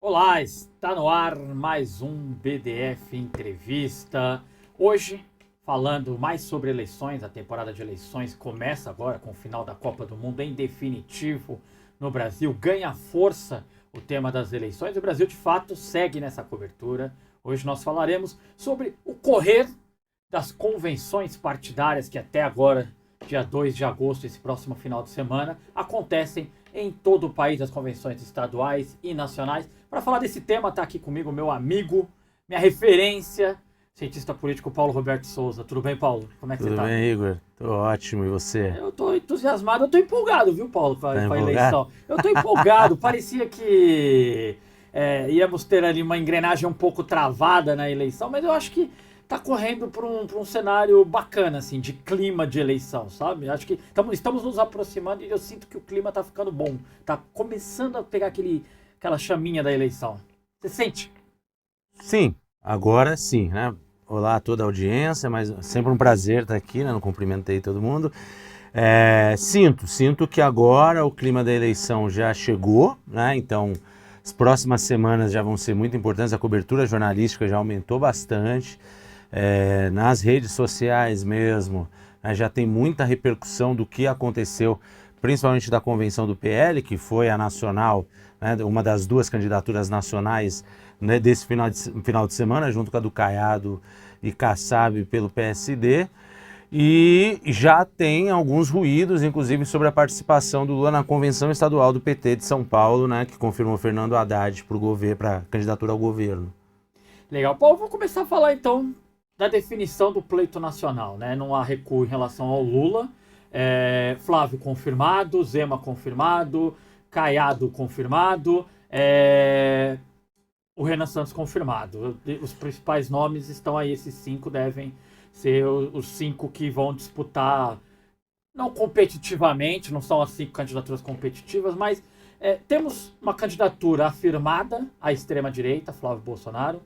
Olá, está no ar mais um BDF Entrevista. Hoje, falando mais sobre eleições, a temporada de eleições começa agora com o final da Copa do Mundo em definitivo no Brasil. Ganha força o tema das eleições. O Brasil, de fato, segue nessa cobertura. Hoje nós falaremos sobre o correr das convenções partidárias que até agora, dia 2 de agosto, esse próximo final de semana, acontecem em todo o país, as convenções estaduais e nacionais. Para falar desse tema, está aqui comigo meu amigo, minha referência, cientista político Paulo Roberto Souza. Tudo bem, Paulo? Como é que você Tudo tá? bem, Igor? Tô ótimo, e você? Eu tô entusiasmado, eu tô empolgado, viu, Paulo, Tá para a empolgado? eleição. Eu tô empolgado, parecia que íamos ter ali uma engrenagem um pouco travada na eleição, mas eu acho que tá correndo para um cenário bacana, assim, de clima de eleição, sabe? Acho que estamos nos aproximando e eu sinto que o clima tá ficando bom. Tá começando a pegar aquela chaminha da eleição. Você sente? Sim, agora sim, né? Olá a toda a audiência, mas sempre um prazer estar aqui, né? Não cumprimentei todo mundo. Sinto que agora o clima da eleição já chegou, né? Então, as próximas semanas já vão ser muito importantes, a cobertura jornalística já aumentou bastante. Nas redes sociais mesmo, né, já tem muita repercussão do que aconteceu, principalmente da convenção do PL, que foi a nacional, né, uma das duas candidaturas nacionais, né, desse final de semana, junto com a do Caiado e Kassab pelo PSD. E já tem alguns ruídos, inclusive sobre a participação do Lula na convenção estadual do PT de São Paulo, né, que confirmou Fernando Haddad para a candidatura ao governo. Legal. Paulo, vou começar a falar então da definição do pleito nacional, né? Não há recuo em relação ao Lula. Flávio confirmado, Zema confirmado, Caiado confirmado, o Renan Santos confirmado. Os principais nomes estão aí, esses cinco devem ser os cinco que vão disputar, não competitivamente, não são as cinco candidaturas competitivas, mas temos uma candidatura afirmada à extrema-direita, Flávio Bolsonaro.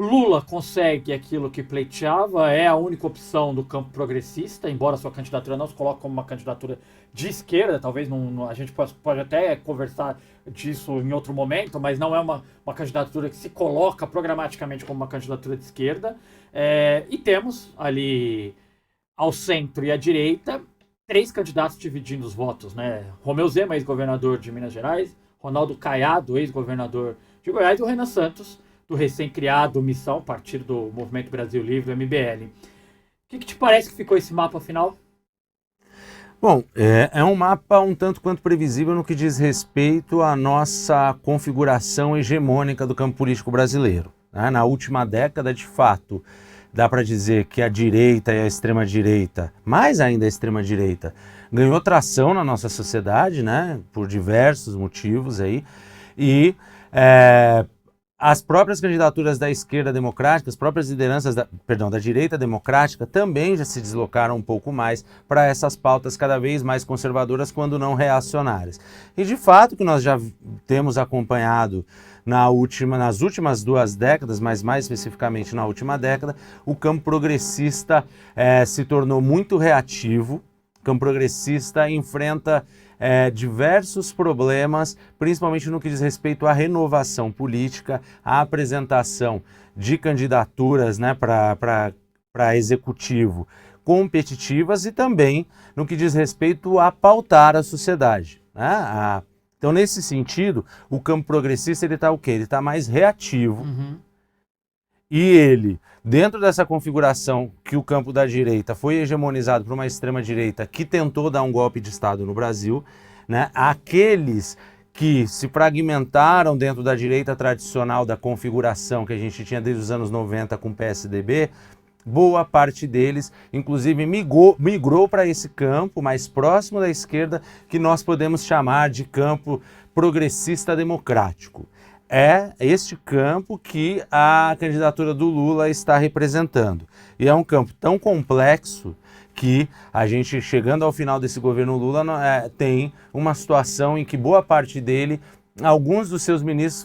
Lula consegue aquilo que pleiteava, é a única opção do campo progressista, embora sua candidatura não se coloque como uma candidatura de esquerda, talvez a gente pode até conversar disso em outro momento, mas não é uma candidatura que se coloca programaticamente como uma candidatura de esquerda. E temos ali ao centro e à direita três candidatos dividindo os votos, né? Romeu Zema, ex-governador de Minas Gerais, Ronaldo Caiado, ex-governador de Goiás, e o Renan Santos, do recém-criado Missão, partido do Movimento Brasil Livre, MBL. O que te parece que ficou esse mapa final? Bom, é um mapa um tanto quanto previsível no que diz respeito à nossa configuração hegemônica do campo político brasileiro, né? Na última década, de fato, dá para dizer que a direita e a extrema-direita, mais ainda a extrema-direita, ganhou tração na nossa sociedade, né? Por diversos motivos aí, e as próprias candidaturas da esquerda democrática, as próprias lideranças da direita democrática também já se deslocaram um pouco mais para essas pautas cada vez mais conservadoras, quando não reacionárias. E de fato que nós já temos acompanhado nas últimas 2 décadas, mas mais especificamente na última década, o campo progressista se tornou muito reativo. O campo progressista enfrenta diversos problemas, principalmente no que diz respeito à renovação política, à apresentação de candidaturas, né, para executivo competitivas, e também no que diz respeito a pautar a sociedade, né? Então, nesse sentido, o campo progressista está o quê? Ele está mais reativo. E ele, dentro dessa configuração que o campo da direita foi hegemonizado por uma extrema-direita que tentou dar um golpe de Estado no Brasil, né? Aqueles que se fragmentaram dentro da direita tradicional, da configuração que a gente tinha desde os anos 90 com o PSDB, boa parte deles, inclusive, migrou para esse campo mais próximo da esquerda, que nós podemos chamar de campo progressista democrático. É este campo que a candidatura do Lula está representando. E é um campo tão complexo que a gente, chegando ao final desse governo Lula, tem uma situação em que boa parte dele, alguns dos seus ministros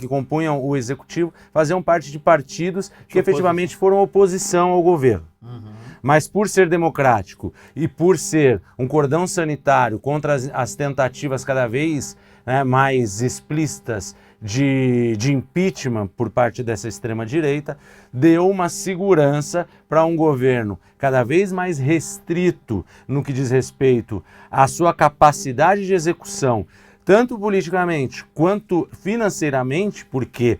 que compunham o executivo, faziam parte de partidos que efetivamente foram oposição ao governo. Mas por ser democrático e por ser um cordão sanitário contra as tentativas cada vez mais explícitas de impeachment por parte dessa extrema-direita deu uma segurança para um governo cada vez mais restrito no que diz respeito à sua capacidade de execução, tanto politicamente quanto financeiramente, porque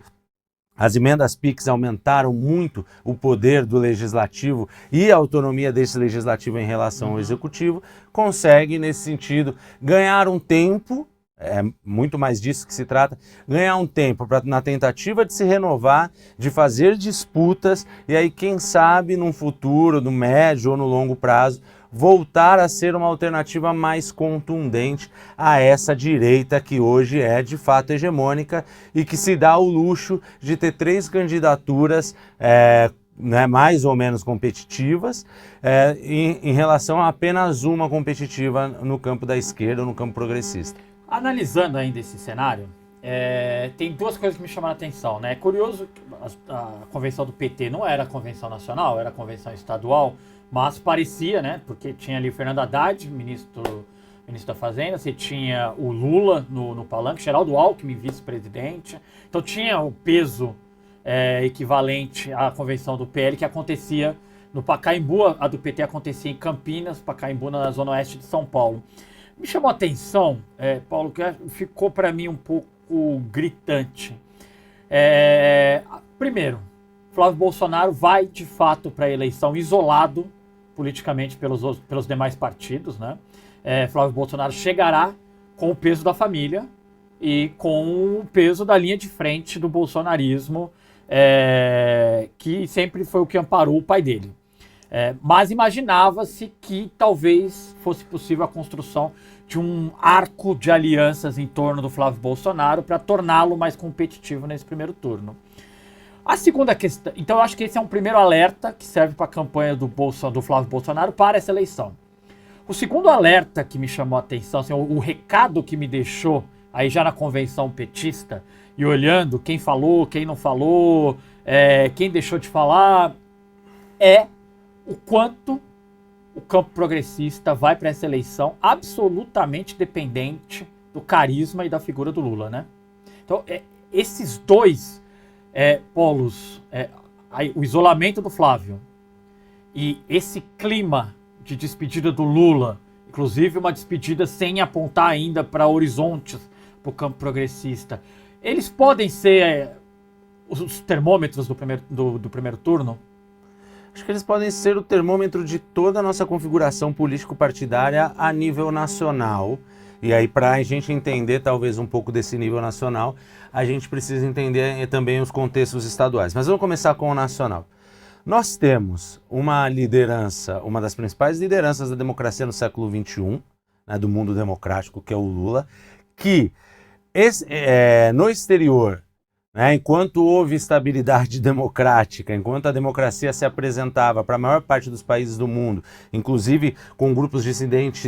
as emendas PIX aumentaram muito o poder do legislativo e a autonomia desse legislativo em relação ao executivo, consegue, nesse sentido, ganhar um tempo, é muito mais disso que se trata, ganhar um tempo na tentativa de se renovar, de fazer disputas, e aí, quem sabe, num futuro, no médio ou no longo prazo, voltar a ser uma alternativa mais contundente a essa direita que hoje é de fato hegemônica e que se dá o luxo de ter 3 candidaturas mais ou menos competitivas em relação a apenas uma competitiva no campo da esquerda ou no campo progressista. Analisando ainda esse cenário, tem 2 coisas que me chamaram a atenção, né? É curioso que a convenção do PT não era a convenção nacional, era a convenção estadual, mas parecia, né? Porque tinha ali o Fernando Haddad, ministro da Fazenda, você tinha o Lula no palanque, Geraldo Alckmin, vice-presidente. Então tinha o peso equivalente à convenção do PL que acontecia no Pacaembu. A do PT acontecia em Campinas, Pacaembu na zona oeste de São Paulo. Me chamou a atenção, Paulo, que ficou para mim um pouco gritante. Primeiro, Flávio Bolsonaro vai de fato para a eleição isolado politicamente pelos demais partidos, né? Flávio Bolsonaro chegará com o peso da família e com o peso da linha de frente do bolsonarismo, que sempre foi o que amparou o pai dele. Mas imaginava-se que talvez fosse possível a construção de um arco de alianças em torno do Flávio Bolsonaro para torná-lo mais competitivo nesse primeiro turno. A segunda questão, então eu acho que esse é um primeiro alerta que serve para a campanha do Flávio Bolsonaro para essa eleição. O segundo alerta que me chamou a atenção, assim, o recado que me deixou aí já na convenção petista e olhando quem falou, quem não falou, quem deixou de falar, é o quanto o campo progressista vai para essa eleição absolutamente dependente do carisma e da figura do Lula, né? Então, esses 2 polos, o isolamento do Flávio e esse clima de despedida do Lula, inclusive uma despedida sem apontar ainda para horizontes para o campo progressista, eles podem ser os termômetros do primeiro turno? Acho que eles podem ser o termômetro de toda a nossa configuração político-partidária a nível nacional. E aí, para a gente entender talvez um pouco desse nível nacional, a gente precisa entender também os contextos estaduais. Mas vamos começar com o nacional. Nós temos uma liderança, uma das principais lideranças da democracia no século XXI, né, do mundo democrático, que é o Lula, que no exterior, né, enquanto houve estabilidade democrática, enquanto a democracia se apresentava para a maior parte dos países do mundo, inclusive com grupos dissidentes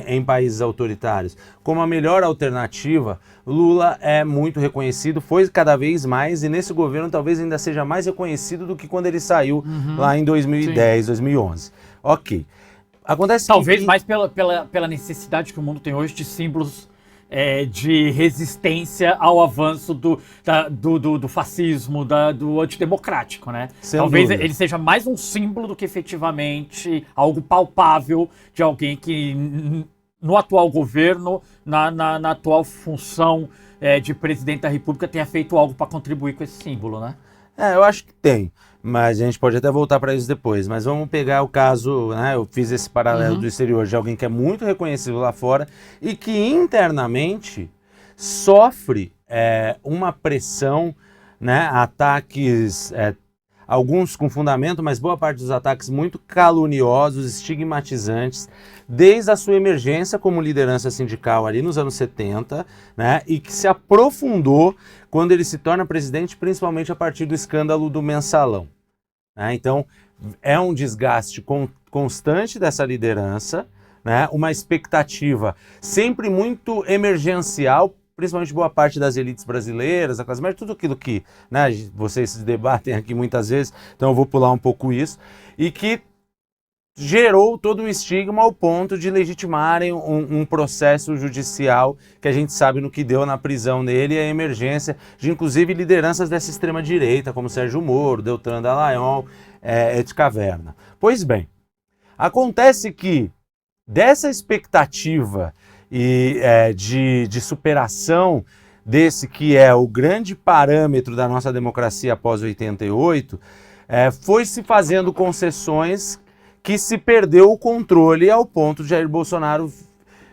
em países autoritários, como a melhor alternativa, Lula é muito reconhecido, foi cada vez mais, e nesse governo talvez ainda seja mais reconhecido do que quando ele saiu lá em 2010, sim. 2011. Ok. Acontece talvez mais pela necessidade que o mundo tem hoje de símbolos de resistência ao avanço do fascismo, do antidemocrático, né? Sem Talvez dúvida. ele seja mais um símbolo do que efetivamente algo palpável de alguém que no atual governo, na atual função de presidente da República, tenha feito algo para contribuir com esse símbolo, né? Eu acho que tem, mas a gente pode até voltar para isso depois. Mas vamos pegar o caso, né? Eu fiz esse paralelo do exterior de alguém que é muito reconhecido lá fora e que internamente sofre uma pressão, né? Ataques, alguns com fundamento, mas boa parte dos ataques muito caluniosos, estigmatizantes, desde a sua emergência como liderança sindical ali nos anos 70, né? E que se aprofundou quando ele se torna presidente, principalmente a partir do escândalo do Mensalão. Né? Então, é um desgaste constante dessa liderança, né? Uma expectativa sempre muito emergencial, principalmente boa parte das elites brasileiras, a classe média, tudo aquilo que, né, vocês debatem aqui muitas vezes, então eu vou pular um pouco isso, e que gerou todo um estigma ao ponto de legitimarem um processo judicial que a gente sabe no que deu na prisão dele e a emergência de, inclusive, lideranças dessa extrema-direita, como Sérgio Moro, Deltan Dallagnol, et Caverna. Pois bem, acontece que dessa expectativa de superação desse que é o grande parâmetro da nossa democracia após 88, foi se fazendo concessões que se perdeu o controle ao ponto de Jair Bolsonaro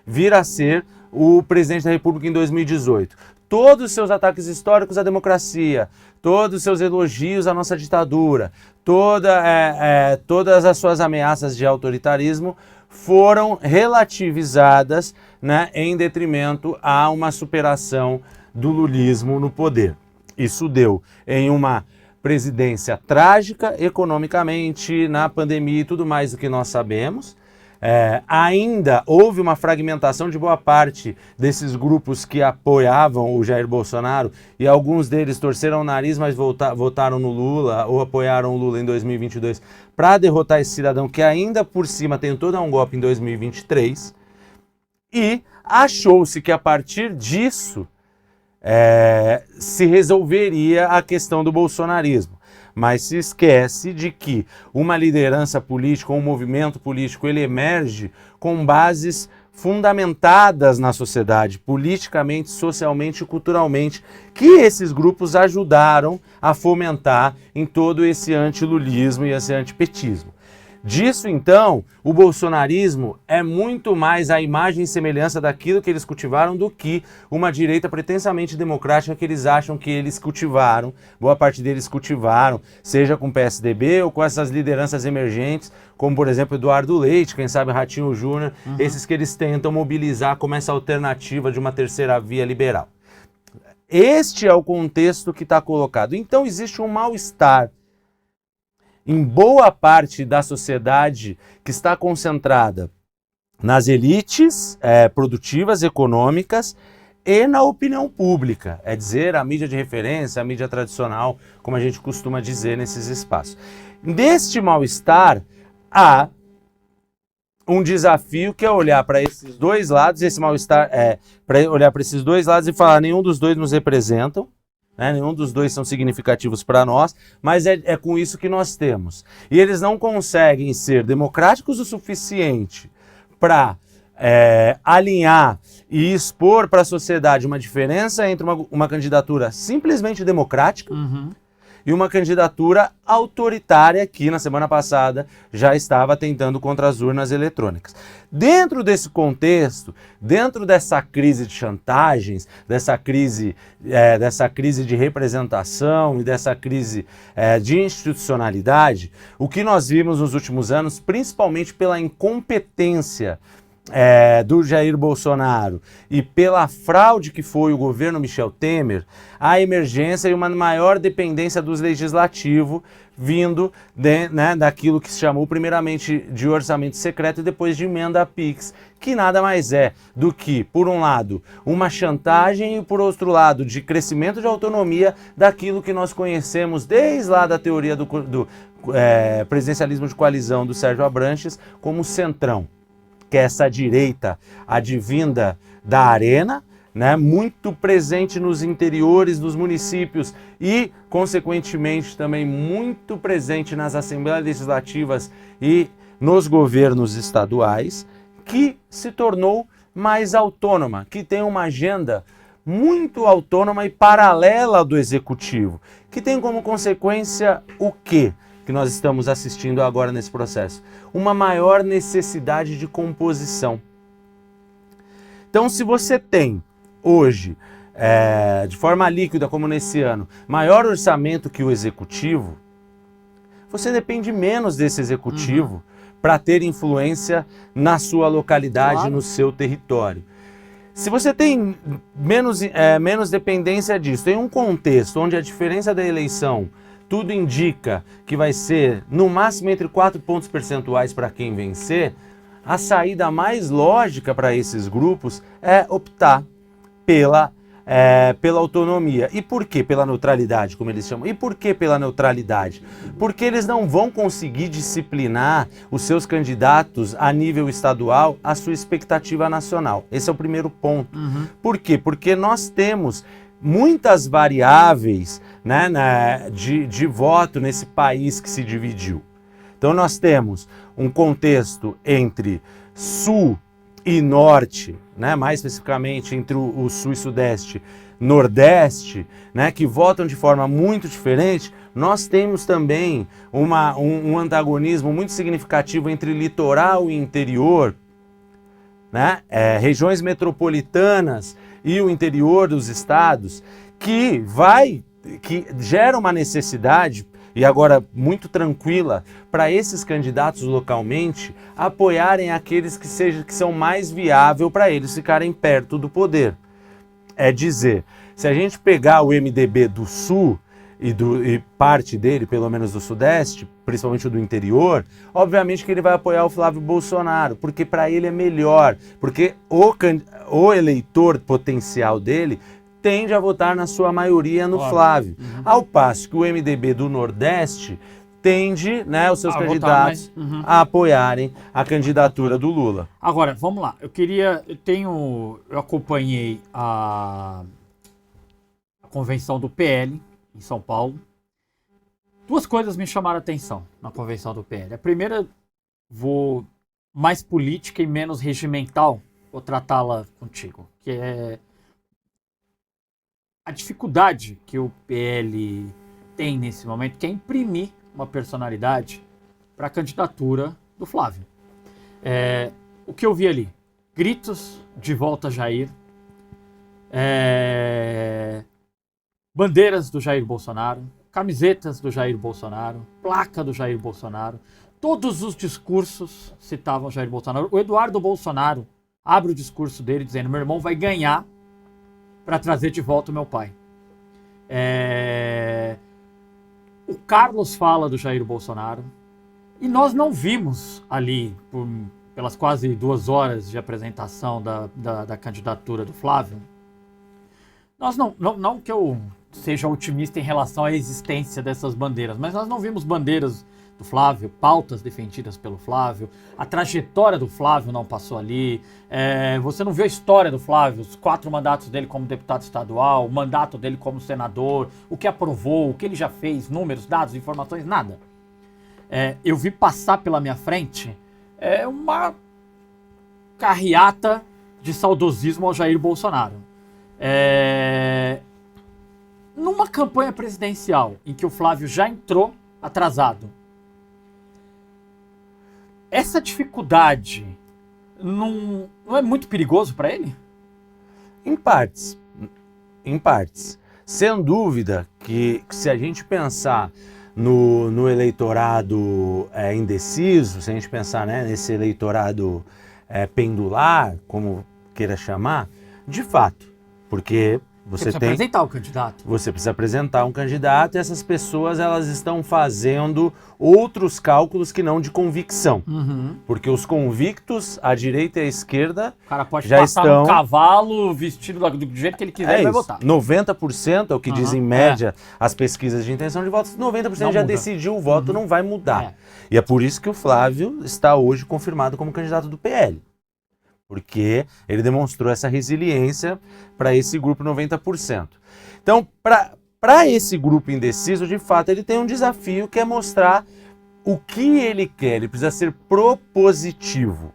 vir a ser o presidente da República em 2018. Todos os seus ataques históricos à democracia, todos os seus elogios à nossa ditadura, todas as suas ameaças de autoritarismo foram relativizadas, né, em detrimento a uma superação do lulismo no poder. Isso deu em uma presidência trágica economicamente, na pandemia e tudo mais do que nós sabemos. Ainda houve uma fragmentação de boa parte desses grupos que apoiavam o Jair Bolsonaro e alguns deles torceram o nariz, mas votaram no Lula ou apoiaram o Lula em 2022 para derrotar esse cidadão que ainda por cima tentou dar um golpe em 2023 e achou-se que a partir disso se resolveria a questão do bolsonarismo. Mas se esquece de que uma liderança política, um movimento político, ele emerge com bases fundamentadas na sociedade, politicamente, socialmente e culturalmente, que esses grupos ajudaram a fomentar em todo esse antilulismo e esse antipetismo. Disso, então, o bolsonarismo é muito mais a imagem e semelhança daquilo que eles cultivaram do que uma direita pretensamente democrática que eles acham que eles cultivaram, boa parte deles cultivaram, seja com o PSDB ou com essas lideranças emergentes, como, por exemplo, Eduardo Leite, quem sabe Ratinho Júnior, esses que eles tentam mobilizar como essa alternativa de uma terceira via liberal. Este é o contexto que está colocado. Então, existe um mal-estar em boa parte da sociedade que está concentrada nas elites produtivas, econômicas e na opinião pública, é dizer, a mídia de referência, a mídia tradicional, como a gente costuma dizer nesses espaços. Deste mal-estar, há um desafio que é olhar para esses dois lados, esse mal-estar para olhar para esses dois lados e falar, nenhum dos dois nos representam, nenhum dos dois são significativos para nós, mas é com isso que nós temos. E eles não conseguem ser democráticos o suficiente para alinhar e expor para a sociedade uma diferença entre uma candidatura simplesmente democrática e uma candidatura autoritária que, na semana passada, já estava tentando contra as urnas eletrônicas. Dentro desse contexto, dentro dessa crise de chantagens, dessa crise de representação e dessa crise de institucionalidade, o que nós vimos nos últimos anos, principalmente pela incompetência do Jair Bolsonaro e pela fraude que foi o governo Michel Temer, a emergência e uma maior dependência do legislativo vindo daquilo que se chamou primeiramente de orçamento secreto e depois de emenda à PIX, que nada mais é do que, por um lado, uma chantagem e, por outro lado, de crescimento de autonomia daquilo que nós conhecemos desde lá da teoria do presidencialismo de coalizão do Sérgio Abranches como centrão, que é essa direita advinda da arena, muito presente nos interiores dos municípios e, consequentemente, também muito presente nas assembleias legislativas e nos governos estaduais, que se tornou mais autônoma, que tem uma agenda muito autônoma e paralela do executivo, que tem como consequência o quê? Que nós estamos assistindo agora nesse processo, uma maior necessidade de composição. Então, se você tem hoje, de forma líquida, como nesse ano, maior orçamento que o executivo, você depende menos desse executivo para ter influência na sua localidade, claro, no seu território. Se você tem menos dependência disso, em um contexto onde a diferença da eleição tudo indica que vai ser no máximo entre 4 pontos percentuais para quem vencer, a saída mais lógica para esses grupos é optar pela pela autonomia. E por que pela neutralidade, como eles chamam? E por que pela neutralidade? Porque eles não vão conseguir disciplinar os seus candidatos a nível estadual à sua expectativa nacional. Esse é o primeiro ponto. Por quê? Porque nós temos muitas variáveis, né, de voto nesse país que se dividiu. Então nós temos um contexto entre sul e norte, né, mais especificamente entre o sul e sudeste, nordeste, né, que votam de forma muito diferente. Nós temos também um antagonismo muito significativo entre litoral e interior, né, regiões metropolitanas e o interior dos estados, que gera uma necessidade, e agora muito tranquila, para esses candidatos localmente apoiarem aqueles que são mais viáveis para eles ficarem perto do poder. É dizer, se a gente pegar o MDB do Sul e parte dele, pelo menos do Sudeste, principalmente o do interior, obviamente que ele vai apoiar o Flávio Bolsonaro, porque para ele é melhor, porque o eleitor potencial dele tende a votar na sua maioria no Flávio. Ao passo que o MDB do Nordeste tende, né, os seus candidatos a apoiarem a candidatura do Lula. Agora, vamos lá. Eu acompanhei a convenção do PL em São Paulo. Duas coisas me chamaram a atenção na convenção do PL. A primeira, mais política e menos regimental, vou tratá-la contigo, que é a dificuldade que o PL tem nesse momento, que é imprimir uma personalidade para a candidatura do Flávio. O que eu vi ali? Gritos de volta a Jair, bandeiras do Jair Bolsonaro, camisetas do Jair Bolsonaro, placa do Jair Bolsonaro. Todos os discursos citavam Jair Bolsonaro. O Eduardo Bolsonaro abre o discurso dele dizendo: meu irmão vai ganhar para trazer de volta o meu pai. O Carlos fala do Jair Bolsonaro. E nós não vimos ali, pelas quase 2 horas de apresentação da candidatura do Flávio, não que eu seja otimista em relação à existência dessas bandeiras, mas nós não vimos bandeiras do Flávio, pautas defendidas pelo Flávio, a trajetória do Flávio não passou ali, você não viu a história do Flávio, os 4 mandatos dele como deputado estadual, o mandato dele como senador, o que aprovou, o que ele já fez, números, dados, informações, nada. Eu vi passar pela minha frente uma carreata de saudosismo ao Jair Bolsonaro. Numa campanha presidencial em que o Flávio já entrou atrasado, essa dificuldade não é muito perigoso para ele? Em partes. Sem dúvida que se a gente pensar no eleitorado indeciso, se a gente pensar, né, nesse eleitorado pendular, como queira chamar, de fato, porque você precisa apresentar o candidato. Você precisa apresentar um candidato e essas pessoas elas estão fazendo outros cálculos que não de convicção. Porque os convictos, à direita e à esquerda, o cara pode já passar estão... um cavalo vestido do jeito que ele quiser e vai votar. 90% é o que dizem em média as pesquisas de intenção de votos, 90% já decidiu o voto, não vai mudar. E é por isso que o Flávio está hoje confirmado como candidato do PL. Porque ele demonstrou essa resiliência para esse grupo 90%. Então, para esse grupo indeciso, de fato, ele tem um desafio que é mostrar o que ele quer. Ele precisa ser propositivo.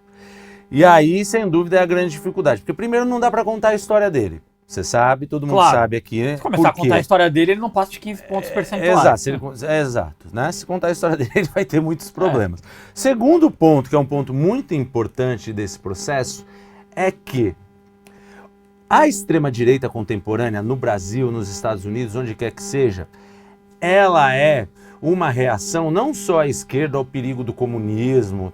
E aí, sem dúvida, é a grande dificuldade. Porque, primeiro, não dá para contar a história dele. Você sabe, todo mundo sabe aqui. Se começar a contar a história dele, ele não passa de 15 pontos percentuais. Exato. Né? Se contar a história dele, ele vai ter muitos problemas. Segundo ponto, que é um ponto muito importante desse processo, é que a extrema-direita contemporânea no Brasil, nos Estados Unidos, onde quer que seja, ela é uma reação não só à esquerda ao perigo do comunismo,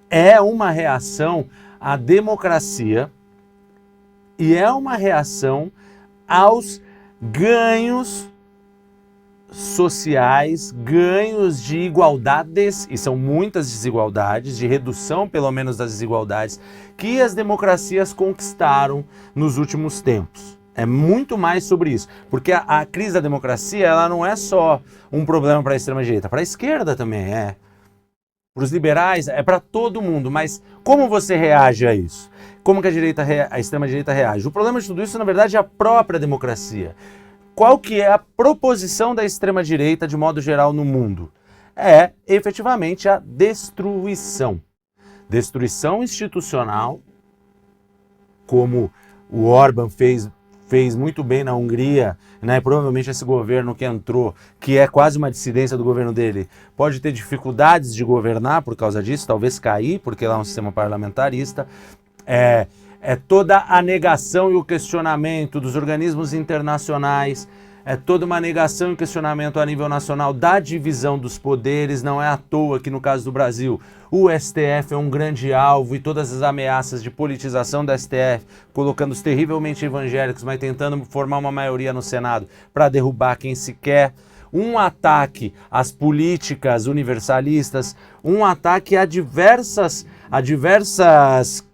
é uma reação à democracia, e é uma reação aos ganhos sociais, ganhos de igualdades, e são muitas desigualdades, de redução pelo menos das desigualdades, que as democracias conquistaram nos últimos tempos. É muito mais sobre isso. Porque a crise da democracia, ela não é só um problema para a extrema-direita, para a esquerda também é. Para os liberais, é para todo mundo. Mas como você reage a isso? Como que a extrema-direita reage? O problema de tudo isso, na verdade, é a própria democracia. Qual que é a proposição da extrema-direita, de modo geral, no mundo? É, efetivamente, a destruição. Destruição institucional, como o Orbán fez muito bem na Hungria, né? Provavelmente esse governo que entrou, que é quase uma dissidência do governo dele, pode ter dificuldades de governar por causa disso, talvez cair, porque lá é um sistema parlamentarista. É toda a negação e o questionamento dos organismos internacionais, é toda uma negação e questionamento a nível nacional da divisão dos poderes. Não é à toa que, no caso do Brasil, o STF é um grande alvo e todas as ameaças de politização do STF, colocando os terrivelmente evangélicos, mas tentando formar uma maioria no Senado para derrubar quem se quer. Um ataque às políticas universalistas, um ataque a diversas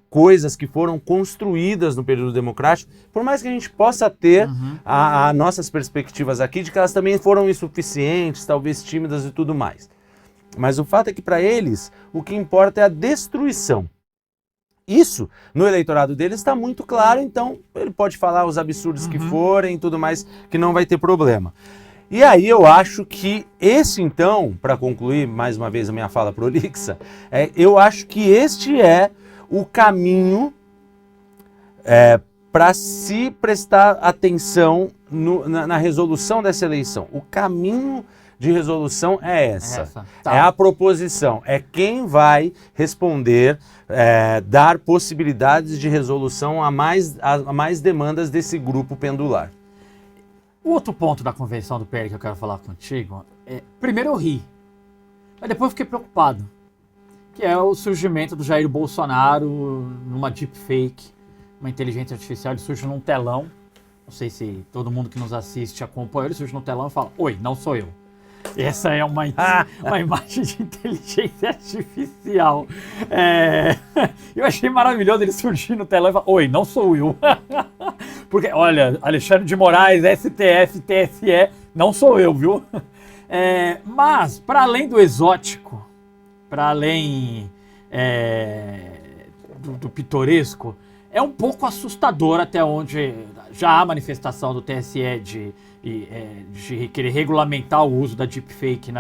coisas que foram construídas no período democrático, por mais que a gente possa ter a nossas perspectivas aqui de que elas também foram insuficientes, talvez tímidas e tudo mais. Mas o fato é que para eles o que importa é a destruição. Isso, no eleitorado deles, está muito claro, então ele pode falar os absurdos que forem e tudo mais, que não vai ter problema. E aí eu acho que esse, então, para concluir mais uma vez a minha fala prolixa, eu acho que este é o caminho para se prestar atenção na resolução dessa eleição. O caminho de resolução é essa. Tá. É a proposição, é quem vai responder, dar possibilidades de resolução a mais demandas desse grupo pendular. O outro ponto da convenção do PL que eu quero falar contigo primeiro eu ri, mas depois eu fiquei preocupado, que é o surgimento do Jair Bolsonaro numa deepfake, uma inteligência artificial. Ele surge num telão, não sei se todo mundo que nos assiste acompanha, ele surge no telão e fala: "Oi, não sou eu". Essa é uma imagem de inteligência artificial. Eu achei maravilhoso ele surgir no telão e falar: "Oi, não sou eu". Porque, olha, Alexandre de Moraes, STF, TSE, não sou eu, viu? Mas, para além do exótico, para além do pitoresco, é um pouco assustador até onde já há manifestação do TSE de querer regulamentar o uso da deepfake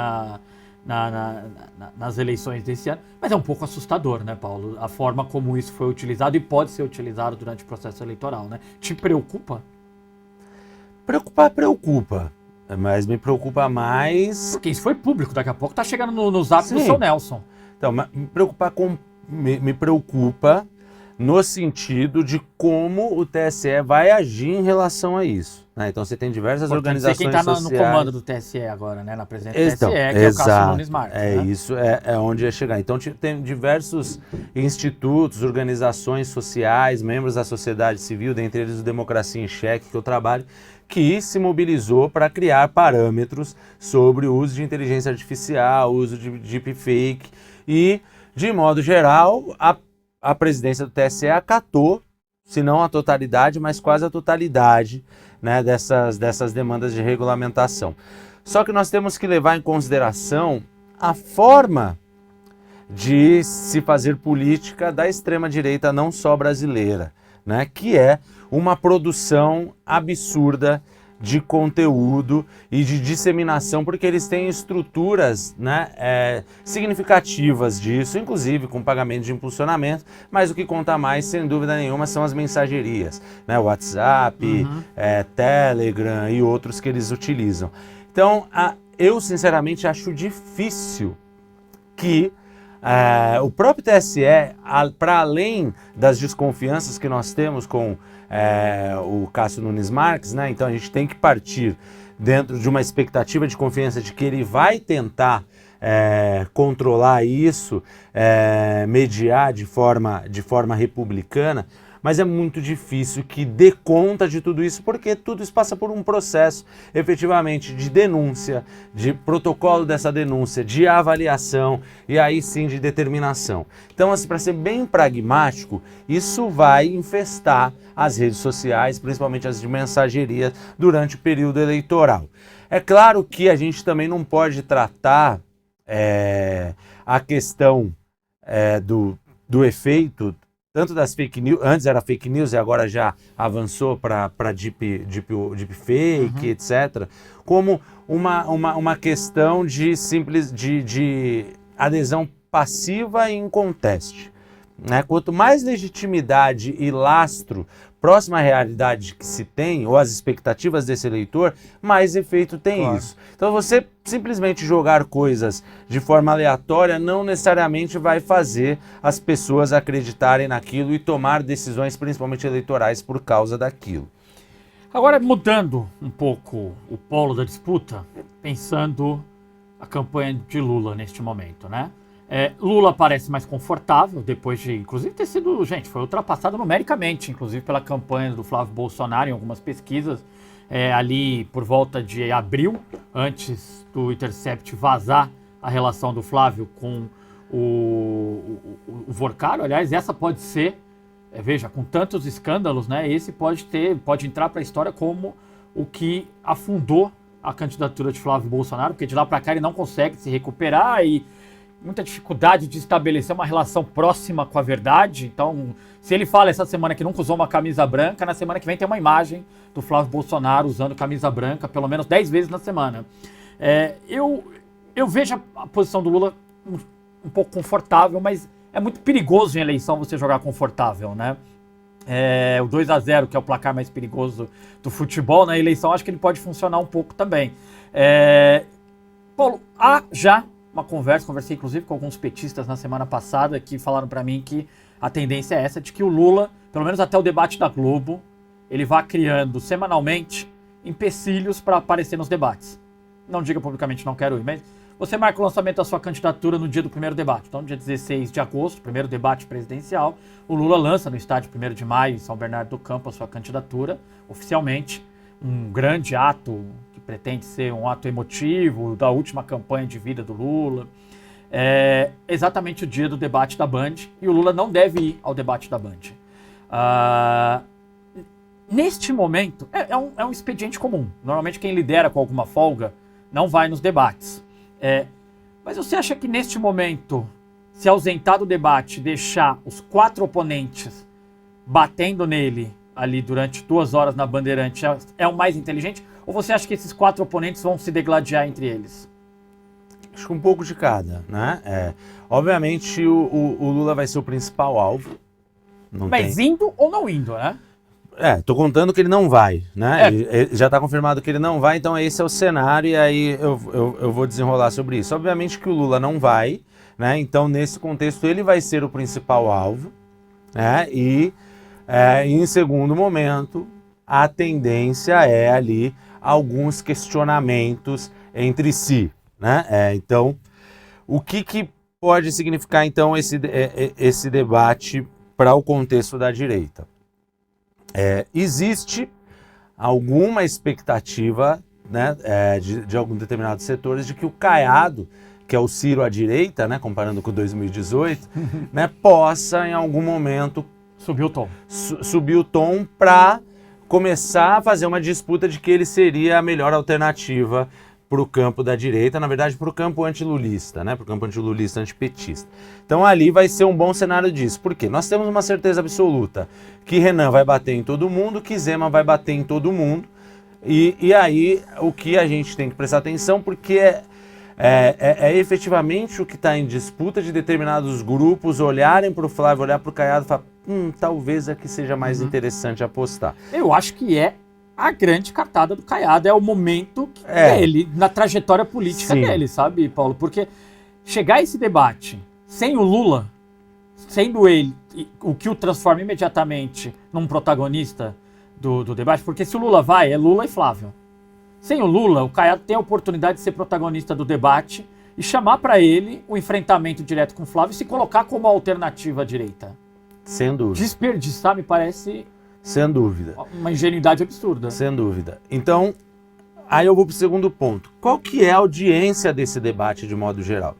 nas eleições desse ano. Mas é um pouco assustador, né, Paulo? A forma como isso foi utilizado e pode ser utilizado durante o processo eleitoral, né? Te preocupa? Preocupa. Mas me preocupa mais... Porque isso foi público, daqui a pouco tá chegando no zap do seu Nelson. Então, me preocupa no sentido de como o TSE vai agir em relação a isso. Né? Então você tem diversas organizações sociais... Quem está no comando do TSE agora, né? Na presidência do TSE, que é o Cássio Nunes Marques. Isso é onde ia chegar. Então tem diversos institutos, organizações sociais, membros da sociedade civil, dentre eles o Democracia em Cheque, que eu trabalho, que se mobilizou para criar parâmetros sobre o uso de inteligência artificial, o uso de deepfake e, de modo geral, a presidência do TSE acatou, se não a totalidade, mas quase a totalidade, né, dessas demandas de regulamentação. Só que nós temos que levar em consideração a forma de se fazer política da extrema-direita, não só brasileira, né, que é uma produção absurda de conteúdo e de disseminação, porque eles têm estruturas, né, significativas disso, inclusive com pagamento de impulsionamento, mas o que conta mais, sem dúvida nenhuma, são as mensagerias, né, WhatsApp, Telegram e outros que eles utilizam. Então, eu sinceramente acho difícil que o próprio TSE, para além das desconfianças que nós temos com o Cássio Nunes Marques, né? Então a gente tem que partir dentro de uma expectativa de confiança de que ele vai tentar controlar isso, mediar de forma republicana, mas é muito difícil que dê conta de tudo isso, porque tudo isso passa por um processo, efetivamente, de denúncia, de protocolo dessa denúncia, de avaliação e aí sim de determinação. Então, assim, para ser bem pragmático, isso vai infestar as redes sociais, principalmente as de mensageria, durante o período eleitoral. É claro que a gente também não pode tratar a questão do efeito, tanto das fake news, antes era fake news e agora já avançou para deepfake, etc., como uma questão de adesão passiva e inconteste. Né? Quanto mais legitimidade e lastro próximo à realidade que se tem, ou às expectativas desse eleitor, mais efeito tem isso. Então você simplesmente jogar coisas de forma aleatória não necessariamente vai fazer as pessoas acreditarem naquilo e tomar decisões, principalmente eleitorais, por causa daquilo. Agora, mudando um pouco o polo da disputa, pensando a campanha de Lula neste momento, né? Lula parece mais confortável, depois de, inclusive, ter sido, foi ultrapassado numericamente, inclusive pela campanha do Flávio Bolsonaro em algumas pesquisas, ali por volta de abril, antes do Intercept vazar a relação do Flávio com o Vorcaro. Aliás, essa pode ser, veja, com tantos escândalos, né, esse pode entrar para a história como o que afundou a candidatura de Flávio Bolsonaro, porque de lá para cá ele não consegue se recuperar e muita dificuldade de estabelecer uma relação próxima com a verdade. Então, se ele fala essa semana que nunca usou uma camisa branca, na semana que vem tem uma imagem do Flávio Bolsonaro usando camisa branca pelo menos 10 vezes na semana. Eu vejo a posição do Lula um pouco confortável, mas é muito perigoso em eleição você jogar confortável, né? O 2-0, que é o placar mais perigoso do futebol, na eleição acho que ele pode funcionar um pouco também. Paulo, há já uma conversei inclusive com alguns petistas na semana passada que falaram para mim que a tendência é essa, de que o Lula, pelo menos até o debate da Globo, ele vá criando semanalmente empecilhos para aparecer nos debates. Não diga publicamente não quero ir, mas você marca o lançamento da sua candidatura no dia do primeiro debate. Então, no dia 16 de agosto, primeiro debate presidencial, o Lula lança no estádio 1º de maio, em São Bernardo do Campo, a sua candidatura, oficialmente, um grande ato que pretende ser um ato emotivo da última campanha de vida do Lula. Exatamente o dia do debate da Band, e o Lula não deve ir ao debate da Band. Neste momento, é um expediente comum. Normalmente quem lidera com alguma folga não vai nos debates. Mas você acha que neste momento, se ausentar do debate, deixar os 4 oponentes batendo nele ali durante 2 horas na Bandeirante é o mais inteligente? Ou você acha que esses 4 oponentes vão se degladiar entre eles? Acho que um pouco de cada, né? Obviamente o Lula vai ser o principal alvo. Mas indo ou não indo, né? Tô contando que ele não vai, né? Ele já está confirmado que ele não vai, então esse é o cenário, e aí eu vou desenrolar sobre isso. Obviamente que o Lula não vai, né? Então nesse contexto ele vai ser o principal alvo, né? E em segundo momento, a tendência é ali alguns questionamentos entre si, né? Então, o que pode significar então esse debate para o contexto da direita? Existe alguma expectativa, né, de alguns determinados setores de que o Caiado, que é o Ciro à direita, né, comparando com 2018, né, possa em algum momento subir o tom para começar a fazer uma disputa de que ele seria a melhor alternativa para o campo da direita, na verdade para o campo antilulista, né, para o campo antilulista, antipetista. Então ali vai ser um bom cenário disso. Por quê? Nós temos uma certeza absoluta que Renan vai bater em todo mundo, que Zema vai bater em todo mundo, e aí o que a gente tem que prestar atenção, porque efetivamente o que está em disputa de determinados grupos olharem para o Flávio, olhar para o Caiado e falar, talvez aqui seja mais interessante apostar. Eu acho que a grande cartada do Caiado, é o momento dele, na trajetória política dele, sabe, Paulo? Porque chegar a esse debate sem o Lula, sendo ele o que o transforma imediatamente num protagonista do debate, porque se o Lula vai, é Lula e Flávio. Sem o Lula, o Caiado tem a oportunidade de ser protagonista do debate e chamar para ele o enfrentamento direto com o Flávio e se colocar como alternativa à direita. Sem dúvida. Desperdiçar me parece Sem dúvida. uma ingenuidade absurda. Sem dúvida. Então, aí eu vou para o segundo ponto. Qual que é a audiência desse debate de modo geral?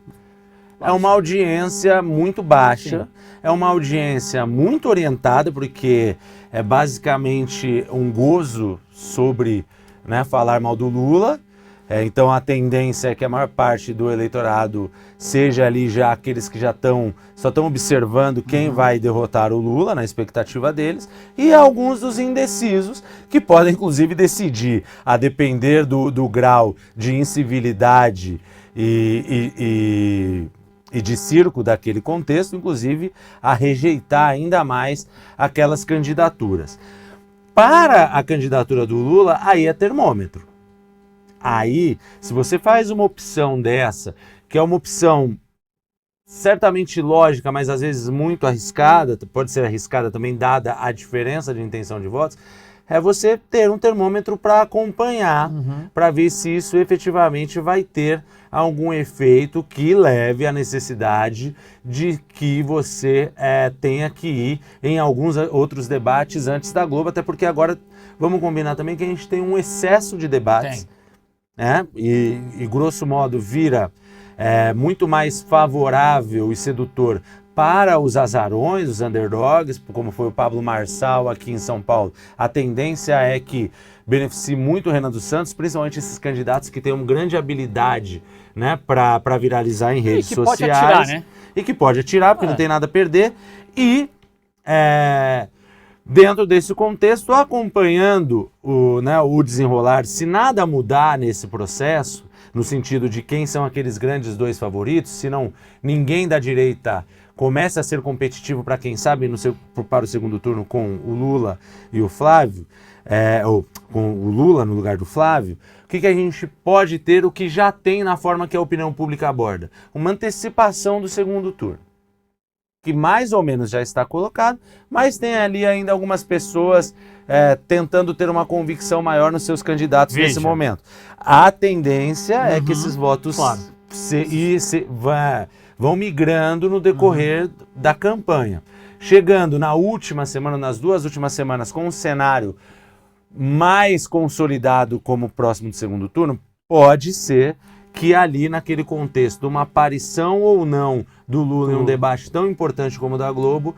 É uma audiência muito baixa, Sim. é uma audiência muito orientada, porque é basicamente um gozo sobre, né, falar mal do Lula. Então a tendência é que a maior parte do eleitorado seja ali já aqueles que só estão observando quem vai derrotar o Lula, na expectativa deles, e alguns dos indecisos, que podem inclusive decidir, a depender do grau de incivilidade e de circo daquele contexto, inclusive a rejeitar ainda mais aquelas candidaturas. Para a candidatura do Lula, aí é termômetro. Aí, se você faz uma opção dessa, que é uma opção certamente lógica, mas às vezes muito arriscada, pode ser arriscada também dada a diferença de intenção de votos, é você ter um termômetro para acompanhar, para ver se isso efetivamente vai ter algum efeito que leve à necessidade de que você tenha que ir em alguns outros debates antes da Globo, até porque agora vamos combinar também que a gente tem um excesso de debates. E grosso modo vira muito mais favorável e sedutor para os azarões, os underdogs, como foi o Pablo Marçal aqui em São Paulo. A tendência é que beneficie muito o Renan dos Santos, principalmente esses candidatos que têm uma grande habilidade, né, para viralizar em redes sociais. Pode atirar, né? E que pode atirar, porque não tem nada a perder. E dentro desse contexto, acompanhando o desenrolar, se nada mudar nesse processo, no sentido de quem são aqueles grandes dois favoritos, se não ninguém da direita começa a ser competitivo para quem sabe para o segundo turno com o Lula e o Flávio, ou com o Lula no lugar do Flávio, o que a gente pode ter, o que já tem na forma que a opinião pública aborda? Uma antecipação do segundo turno, que mais ou menos já está colocado, mas tem ali ainda algumas pessoas tentando ter uma convicção maior nos seus candidatos nesse momento. A tendência é que esses votos vão migrando no decorrer da campanha. Chegando na última semana, nas 2 últimas semanas, com um cenário mais consolidado como próximo do segundo turno, pode ser que ali naquele contexto, uma aparição ou não do Lula em um debate tão importante como o da Globo,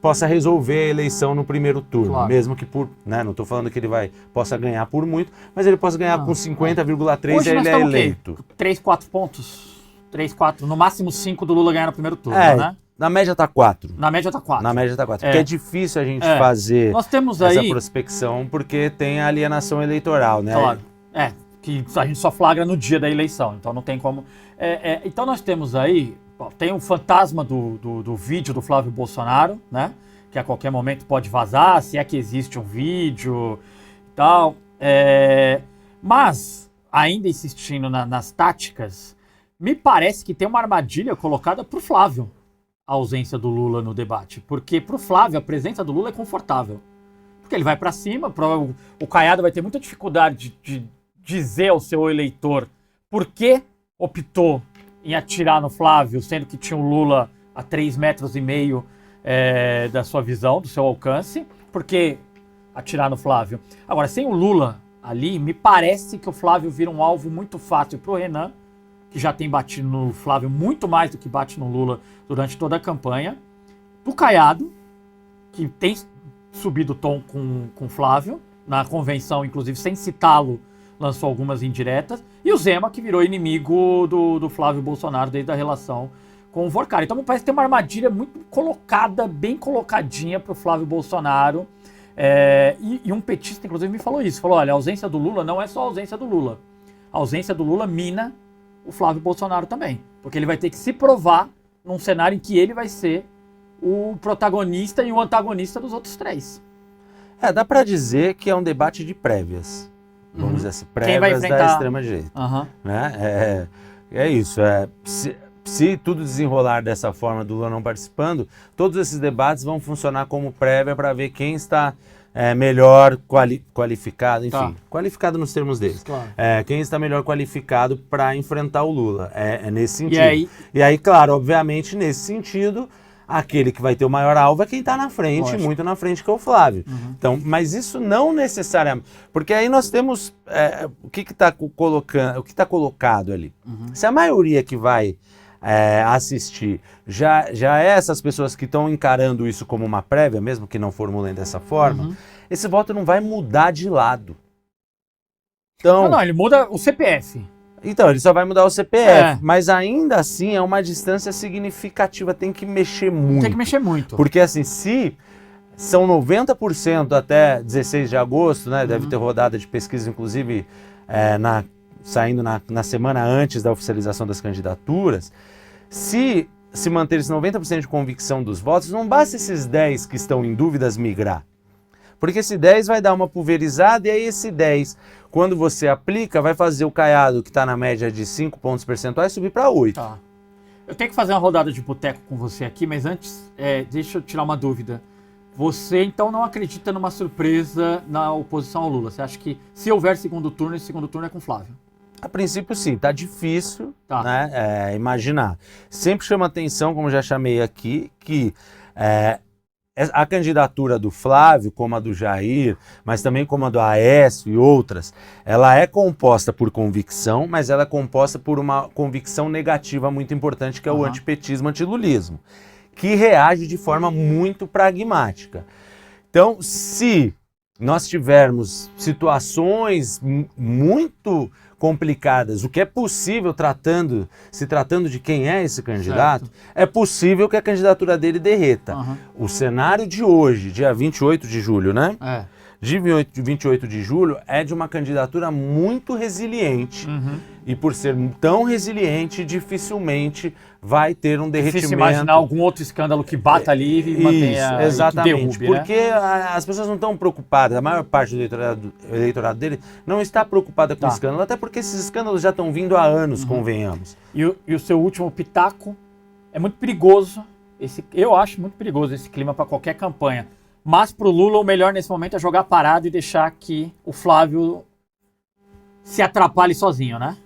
possa resolver a eleição no primeiro turno, mesmo que não estou falando que ele possa ganhar por muito, mas ele possa ganhar com 50,3 e ele é eleito. 3, 4 pontos, 3, 4, no máximo 5 do Lula ganhar no primeiro turno, né? Na média tá 4. Na média tá 4. Na média tá 4. Porque é difícil a gente fazer Nós temos essa aí prospecção, porque tem a alienação eleitoral, né? Claro. Que a gente só flagra no dia da eleição, então não tem como. Então nós temos aí, tem um fantasma do vídeo do Flávio Bolsonaro, né? Que a qualquer momento pode vazar, se é que existe um vídeo e tal. Mas, ainda insistindo nas táticas, me parece que tem uma armadilha colocada pro Flávio, a ausência do Lula no debate. Porque pro Flávio a presença do Lula é confortável. Porque ele vai para cima, o Caiado vai ter muita dificuldade de dizer ao seu eleitor por que optou em atirar no Flávio, sendo que tinha o Lula a 3,5 metros da sua visão, do seu alcance, por que atirar no Flávio? Agora, sem o Lula ali, me parece que o Flávio vira um alvo muito fácil pro Renan, que já tem batido no Flávio muito mais do que bate no Lula durante toda a campanha, pro Caiado, que tem subido o tom com o Flávio, na convenção, inclusive, sem citá-lo, lançou algumas indiretas, e o Zema, que virou inimigo do Flávio Bolsonaro desde a relação com o Vorcar. Então, me parece que tem uma armadilha muito colocada, bem colocadinha pro Flávio Bolsonaro, e um petista, inclusive, me falou isso, falou, olha, a ausência do Lula não é só a ausência do Lula, a ausência do Lula mina o Flávio Bolsonaro também, porque ele vai ter que se provar num cenário em que ele vai ser o protagonista e o antagonista dos outros três. Dá para dizer que é um debate de prévias. Vamos dizer assim, prévias da extrema-direita. Né? É isso. Se tudo desenrolar dessa forma, do Lula não participando, todos esses debates vão funcionar como prévia para ver quem está melhor qualificado, enfim, qualificado nos termos deles. Claro. Quem está melhor qualificado para enfrentar o Lula. É nesse sentido. E aí, claro, obviamente, nesse sentido, aquele que vai ter o maior alvo é quem está na frente, Lógico. muito na frente, que é o Flávio. Uhum. Então, mas isso não necessariamente, porque aí nós temos o que está colocando, o que está colocado ali. Uhum. Se a maioria que vai assistir já é essas pessoas que estão encarando isso como uma prévia, mesmo que não formulem dessa forma, Uhum. esse voto não vai mudar de lado. Então, Não, ele muda o CPF. então, ele só vai mudar o CPF, É. mas ainda assim é uma distância significativa, tem que mexer muito. Tem que mexer muito. Porque assim, se são 90% até 16 de agosto, né? Deve ter rodada de pesquisa, inclusive, saindo na semana antes da oficialização das candidaturas. Se manter esse 90% de convicção dos votos, não basta esses 10 que estão em dúvidas migrar. Porque esse 10 vai dar uma pulverizada e aí esse 10, quando você aplica, vai fazer o Caiado, que está na média de 5 pontos percentuais, subir para 8. Tá. Eu tenho que fazer uma rodada de boteco com você aqui, mas antes, deixa eu tirar uma dúvida. Você, então, não acredita numa surpresa na oposição ao Lula? Você acha que se houver segundo turno, esse segundo turno é com Flávio? A princípio, sim, tá difícil, Tá. né, imaginar. Sempre chama atenção, como já chamei aqui, que a candidatura do Flávio, como a do Jair, mas também como a do Aécio e outras, ela é composta por convicção, mas ela é composta por uma convicção negativa muito importante, que é o antipetismo, antilulismo, que reage de forma muito pragmática. Então, se nós tivermos situações muito complicadas, o que é possível se tratando de quem é esse candidato, é possível que a candidatura dele derreta. Uhum. O cenário de hoje, dia 28 de julho, né? De 28 de julho é de uma candidatura muito resiliente. Uhum. E por ser tão resiliente, dificilmente vai ter um derretimento. Difícil imaginar algum outro escândalo que bata ali e mantenha... Exatamente, que derrube, porque as pessoas não estão preocupadas, a maior parte do eleitorado dele não está preocupada com escândalo, até porque esses escândalos já estão vindo há anos, convenhamos. E o seu último pitaco é muito perigoso, eu acho muito perigoso esse clima para qualquer campanha. Mas pro Lula o melhor nesse momento é jogar parado e deixar que o Flávio se atrapalhe sozinho, né?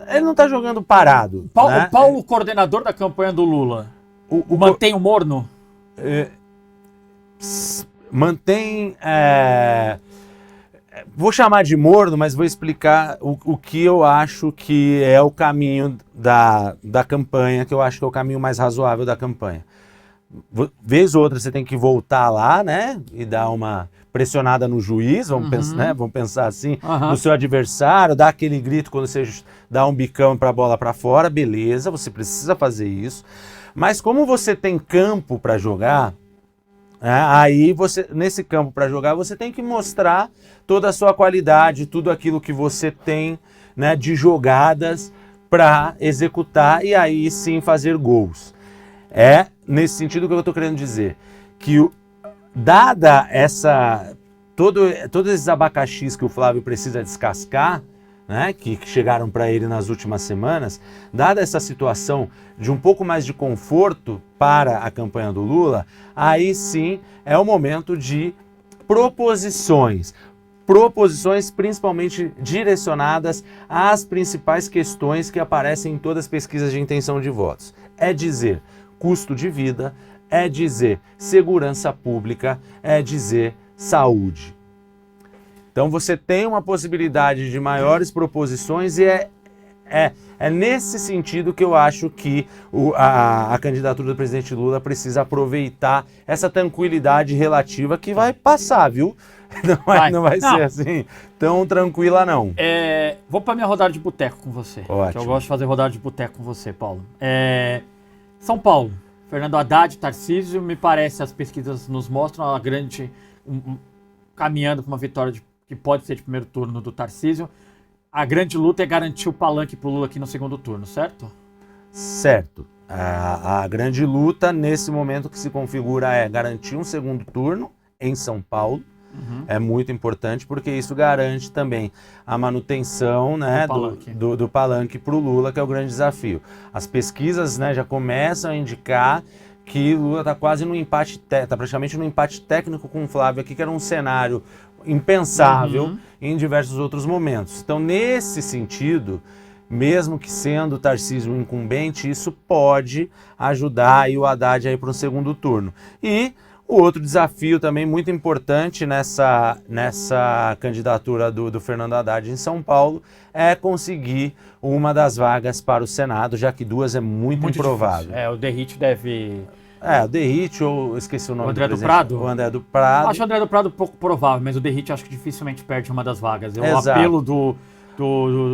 Ele não está jogando parado. Né? O Paulo, coordenador da campanha do Lula, mantém o morno? Mantém... Vou chamar de morno, mas vou explicar o que eu acho que é o caminho da campanha, que eu acho que é o caminho mais razoável da campanha. Vez ou outra você tem que voltar lá, né? E dar uma pressionada no juiz, vamos pensar assim, no seu adversário, dar aquele grito quando você dá um bicão para a bola para fora, beleza, você precisa fazer isso. Mas como você tem campo para jogar, aí nesse campo para jogar, você tem que mostrar toda a sua qualidade, tudo aquilo que você tem, né, de jogadas para executar e aí sim fazer gols. É nesse sentido que eu estou querendo dizer, que dada todos esses abacaxis que o Flávio precisa descascar, né, que chegaram para ele nas últimas semanas, dada essa situação de um pouco mais de conforto para a campanha do Lula, aí sim é o momento de proposições principalmente direcionadas às principais questões que aparecem em todas as pesquisas de intenção de votos. É dizer custo de vida, é dizer segurança pública, é dizer saúde. Então você tem uma possibilidade de maiores proposições e é nesse sentido que eu acho que a candidatura do presidente Lula precisa aproveitar essa tranquilidade relativa que vai passar, viu? Não vai ser assim tão tranquila, não. Vou para minha rodada de boteco com você. Ótimo. Eu gosto de fazer rodada de boteco com você, Paulo. São Paulo, Fernando Haddad, Tarcísio, me parece, as pesquisas nos mostram a grande... caminhando para uma vitória que pode ser de primeiro turno do Tarcísio. A grande luta é garantir o palanque pro Lula aqui no segundo turno, certo? Certo. A grande luta nesse momento que se configura é garantir um segundo turno em São Paulo. É muito importante porque isso garante também a manutenção, né, do palanque para o Lula, que é o grande desafio. As pesquisas, né, já começam a indicar que Lula está quase no empate, está praticamente no empate técnico com o Flávio aqui, que era um cenário impensável em diversos outros momentos. Então, nesse sentido, mesmo que sendo o Tarcísio um incumbente, isso pode ajudar aí o Haddad a ir para um segundo turno. E o outro desafio também muito importante nessa candidatura do Fernando Haddad em São Paulo é conseguir uma das vagas para o Senado, já que duas é muito improvável. Difícil. O Derrite deve... O Derrite, ou esqueci o nome do André do do Prado? O André do Prado. Acho o André do Prado pouco provável, mas o Derrite acho que dificilmente perde uma das vagas. O Exato. apelo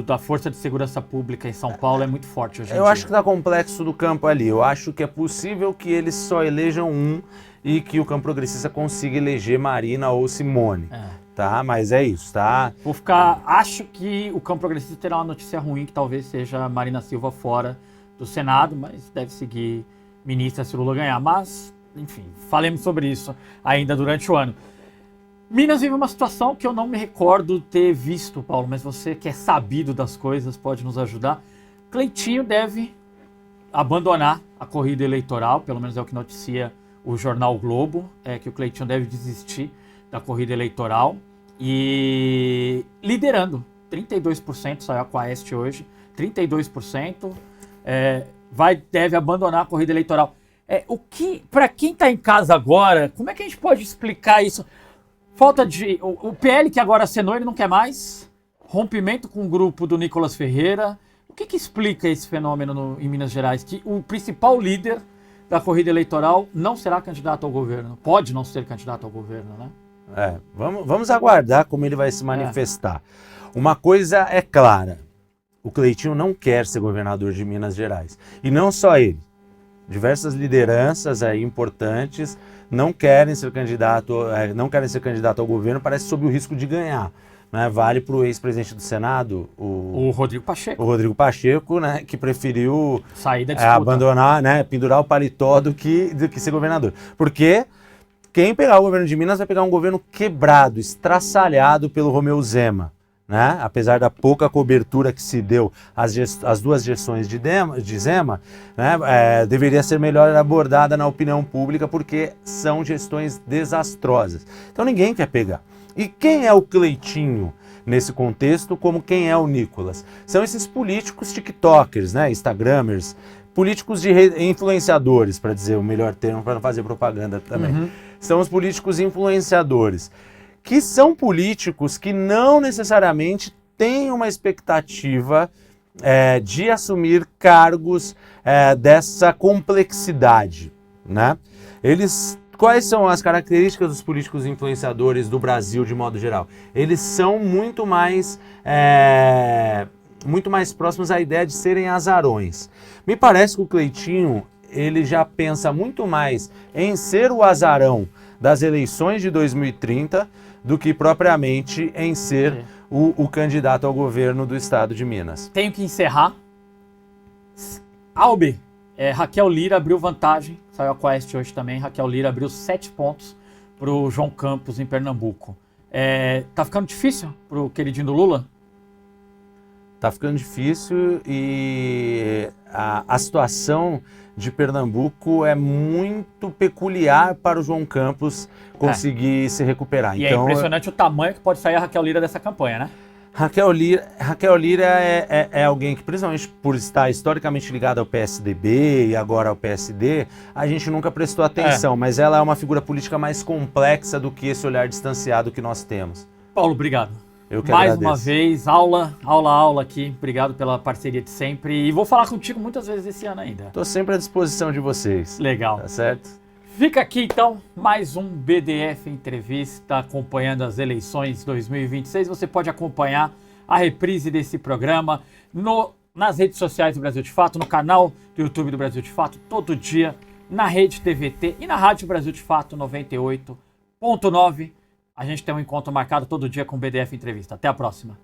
da Força de Segurança Pública em São Paulo é muito forte hoje em dia. Eu acho que tá complexo do campo ali. Eu acho que é possível que eles só elejam um e que o campo progressista consiga eleger Marina ou Simone. Tá? Mas é isso, tá? Acho que o campo progressista terá uma notícia ruim, que talvez seja Marina Silva fora do Senado, mas deve seguir ministra se Lula ganhar. Mas, enfim, falemos sobre isso ainda durante o ano. Minas vive uma situação que eu não me recordo ter visto, Paulo, mas você que é sabido das coisas pode nos ajudar. Cleitinho deve abandonar a corrida eleitoral, pelo menos é o que noticia o jornal Globo, que o Cleitinho deve desistir da corrida eleitoral e liderando, 32%, saiu a Quaest hoje, 32%, deve abandonar a corrida eleitoral. Para quem está em casa agora, como é que a gente pode explicar isso? Falta de... O PL que agora assinou, ele não quer mais. Rompimento com o grupo do Nicolas Ferreira. O que explica esse fenômeno em Minas Gerais? Que o principal líder da corrida eleitoral não será candidato ao governo. Pode não ser candidato ao governo, né? Vamos aguardar como ele vai se manifestar. Uma coisa é clara. O Cleitinho não quer ser governador de Minas Gerais. E não só ele. Diversas lideranças aí importantes não querem ser candidato ao governo, parece sob o risco de ganhar. Né? Vale para o ex-presidente do Senado, o Rodrigo Pacheco. O Rodrigo Pacheco, né, que preferiu sair da disputa. Abandonar, né, pendurar o paletó do que ser governador. Porque quem pegar o governo de Minas vai pegar um governo quebrado, estraçalhado pelo Romeu Zema. Né? Apesar da pouca cobertura que se deu às duas gestões de Zema, né? Deveria ser melhor abordada na opinião pública porque são gestões desastrosas. Então ninguém quer pegar. E quem é o Cleitinho nesse contexto, como quem é o Nicolas? São esses políticos tiktokers, né? Instagramers, políticos influenciadores, para dizer o melhor termo, para não fazer propaganda também. São os políticos influenciadores, que são políticos que não necessariamente têm uma expectativa de assumir cargos dessa complexidade, né? Quais são as características dos políticos influenciadores do Brasil de modo geral? Eles são muito mais próximos à ideia de serem azarões. Me parece que o Cleitinho ele já pensa muito mais em ser o azarão das eleições de 2030 do que propriamente em ser o candidato ao governo do estado de Minas. Tenho que encerrar. Albi, Raquel Lira abriu vantagem, saiu a Quaest hoje também, Raquel Lira abriu 7 pontos para o João Campos em Pernambuco. Tá ficando difícil para o queridinho do Lula? Tá ficando difícil e a situação de Pernambuco é muito peculiar para o João Campos conseguir se recuperar. E então, é impressionante o tamanho que pode sair a Raquel Lira dessa campanha, né? Raquel Lira é alguém que, principalmente por estar historicamente ligada ao PSDB e agora ao PSD, a gente nunca prestou atenção, mas ela é uma figura política mais complexa do que esse olhar distanciado que nós temos. Paulo, obrigado. Eu que mais agradeço. Uma vez, aula aqui. Obrigado pela parceria de sempre. E vou falar contigo muitas vezes esse ano ainda. Estou sempre à disposição de vocês. Legal. Tá certo? Fica aqui então mais um BDF Entrevista acompanhando as eleições 2026. Você pode acompanhar a reprise desse programa nas redes sociais do Brasil de Fato, no canal do YouTube do Brasil de Fato, todo dia, na Rede TVT e na Rádio Brasil de Fato 98.9. A gente tem um encontro marcado todo dia com o BDF Entrevista. Até a próxima.